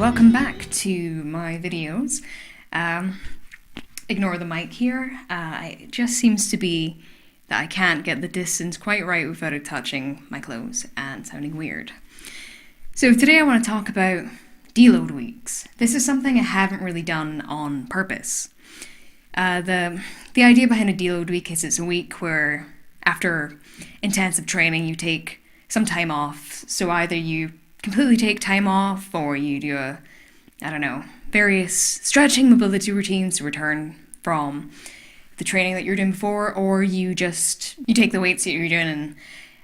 welcome back to my videos. Ignore the mic here. It just seems to be that I can't get the distance quite right without it touching my clothes and sounding weird. So today I want to talk about deload weeks. This is something I haven't really done on purpose. The idea behind a deload week is it's a week where after intensive training you take some time off. So either you completely take time off or you do various stretching mobility routines to return from the training that you're doing before, or you take the weights that you're doing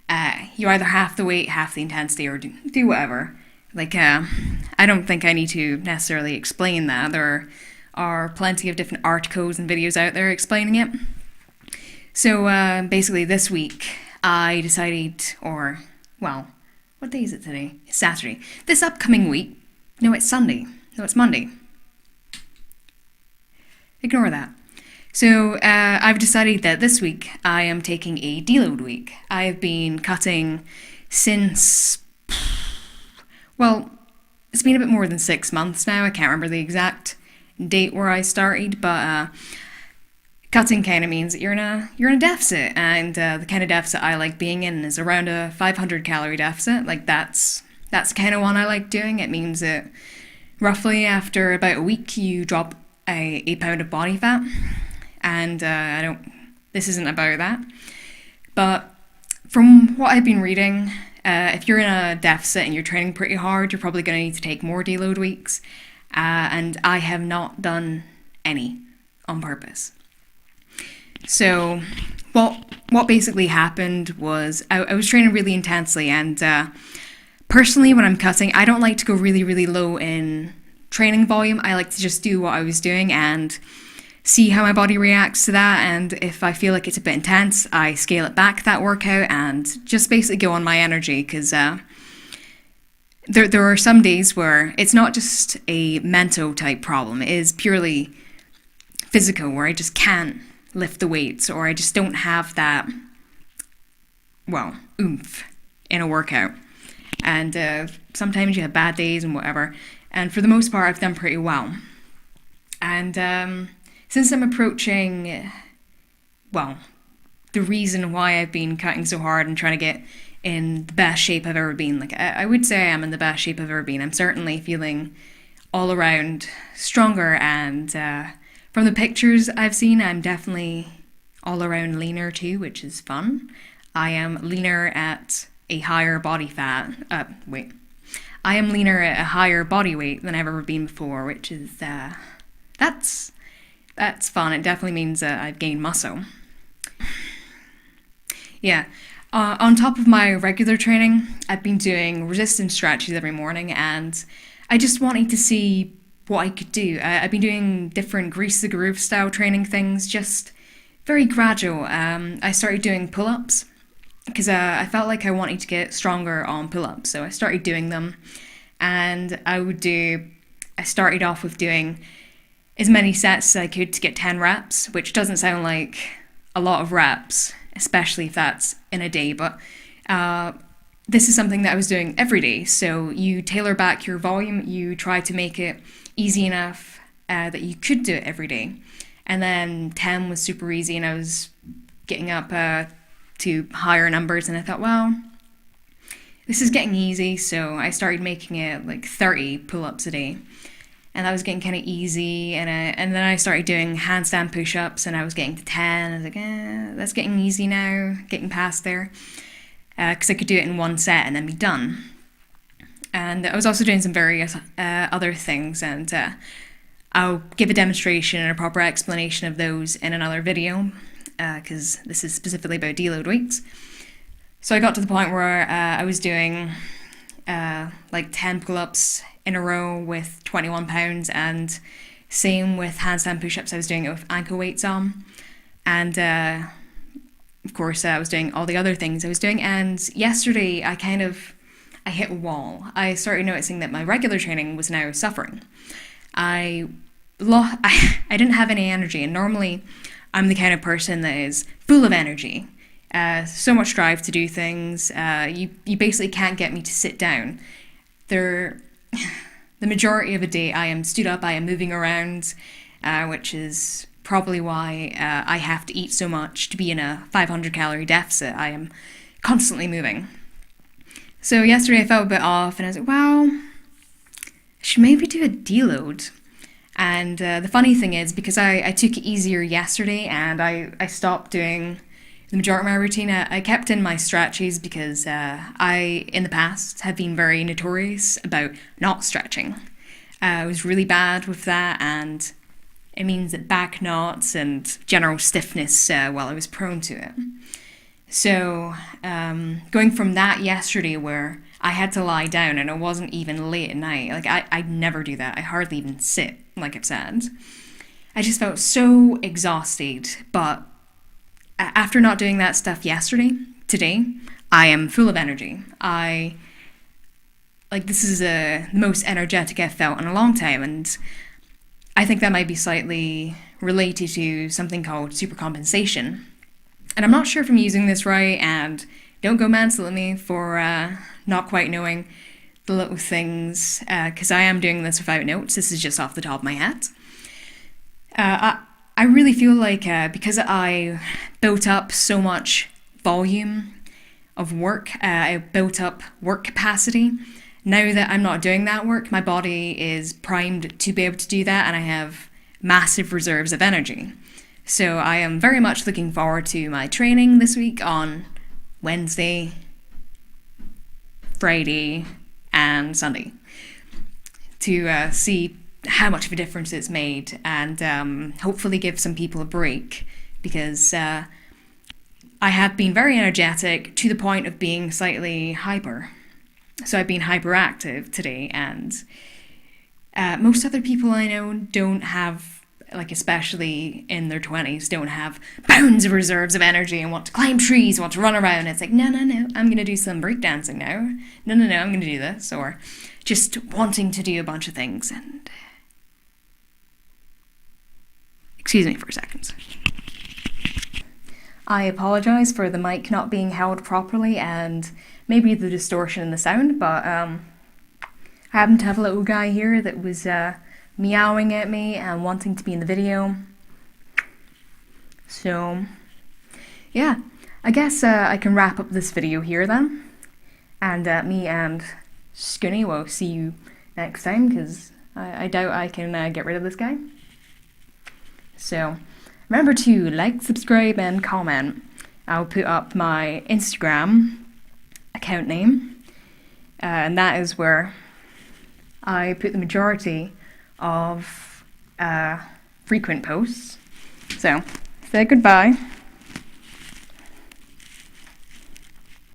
and you either half the weight, half the intensity, or do whatever. I don't think I need to necessarily explain that. There are plenty of different articles and videos out there explaining it. So basically this week I decided, what day is it today? It's Saturday. This upcoming week, no, it's Sunday. No, it's Monday. Ignore that. So I've decided that this week I am taking a deload week. I've been cutting since, it's been a bit more than 6 months now. I can't remember the exact date where I started, but cutting kind of means that you're in a deficit, and the kind of deficit I like being in is around a 500 calorie deficit. That's the kind of one I like doing. It means that roughly after about a week you drop a pound of body fat, and this isn't about that. But from what I've been reading, if you're in a deficit and you're training pretty hard, you're probably going to need to take more deload weeks, and I have not done any on purpose. So what basically happened was I was training really intensely, and personally when I'm cutting, I don't like to go really, really low in training volume. I like to just do what I was doing and see how my body reacts to that, and if I feel like it's a bit intense, I scale it back that workout and just basically go on my energy, because there are some days where it's not just a mental type problem, it is purely physical, where I just can't lift the weights, or I just don't have that, oomph in a workout. And sometimes you have bad days and whatever. And for the most part, I've done pretty well. And since I'm approaching, the reason why I've been cutting so hard and trying to get in the best shape I've ever been, I would say I am in the best shape I've ever been. I'm certainly feeling all around stronger, and from the pictures I've seen, I'm definitely all around leaner too, which is fun. I am leaner at a higher body fat. I am leaner at a higher body weight than I've ever been before, which is that's fun. It definitely means that I've gained muscle. Yeah. On top of my regular training, I've been doing resistance stretches every morning, and I just wanted to see what I could do. I've been doing different grease the groove style training things, just very gradual. I started doing pull-ups because I felt like I wanted to get stronger on pull-ups, so I started doing them. And I started off with doing as many sets as I could to get 10 reps, which doesn't sound like a lot of reps, especially if that's in a day, but this is something that I was doing every day. So you tailor back your volume, you try to make it easy enough that you could do it every day. And then 10 was super easy, and I was getting up to higher numbers, and I thought, this is getting easy, so I started making it like 30 pull-ups a day, and that was getting kind of easy, and then I started doing handstand push-ups, and I was getting to 10. I was like, that's getting easy now, getting past there, because I could do it in one set and then be done. And I was also doing some various other things, and I'll give a demonstration and a proper explanation of those in another video, because this is specifically about deload weeks. So I got to the point where I was doing 10 pull-ups in a row with 21 pounds, and same with handstand push-ups. I was doing it with ankle weights on, and of course I was doing all the other things I was doing. And yesterday I hit a wall. I started noticing that my regular training was now suffering. I didn't have any energy, and normally I'm the kind of person that is full of energy, so much drive to do things. You basically can't get me to sit down. the majority of the day I am stood up, I am moving around, which is probably why I have to eat so much to be in a 500 calorie deficit. I am constantly moving. So yesterday I felt a bit off and I was like, well, I should maybe do a deload. And the funny thing is, because I took it easier yesterday and I stopped doing the majority of my routine, I kept in my stretches because I, in the past, have been very notorious about not stretching. I was really bad with that, and it means that back knots and general stiffness while I was prone to it. So, going from that yesterday where I had to lie down and it wasn't even late at night, like I never do that. I hardly even sit, like I've said. I just felt so exhausted, but after not doing that stuff today, I am full of energy. This is the most energetic I've felt in a long time, and I think that might be slightly related to something called supercompensation. And I'm not sure if I'm using this right, and don't go mansel at me for not quite knowing the little things, because I am doing this without notes. This is just off the top of my head. I really feel like because I built up so much volume of work, I built up work capacity. Now that I'm not doing that work, my body is primed to be able to do that, and I have massive reserves of energy. So I am very much looking forward to my training this week on Wednesday, Friday, and Sunday to see how much of a difference it's made, and hopefully give some people a break, because I have been very energetic to the point of being slightly hyper. So I've been hyperactive today, and most other people I know don't have, like especially in their 20s, don't have bounds of reserves of energy and want to climb trees, want to run around. It's like, no, I'm going to do some breakdancing now. No, I'm going to do this. Or just wanting to do a bunch of things. And excuse me for a second. I apologise for the mic not being held properly and maybe the distortion in the sound, but I happen to have a little guy here that was meowing at me and wanting to be in the video. So, yeah, I guess I can wrap up this video here then. And me and Skinny will see you next time, because I doubt I can get rid of this guy. So, remember to like, subscribe, and comment. I'll put up my Instagram account name, and that is where I put the majority of frequent posts. So, say goodbye.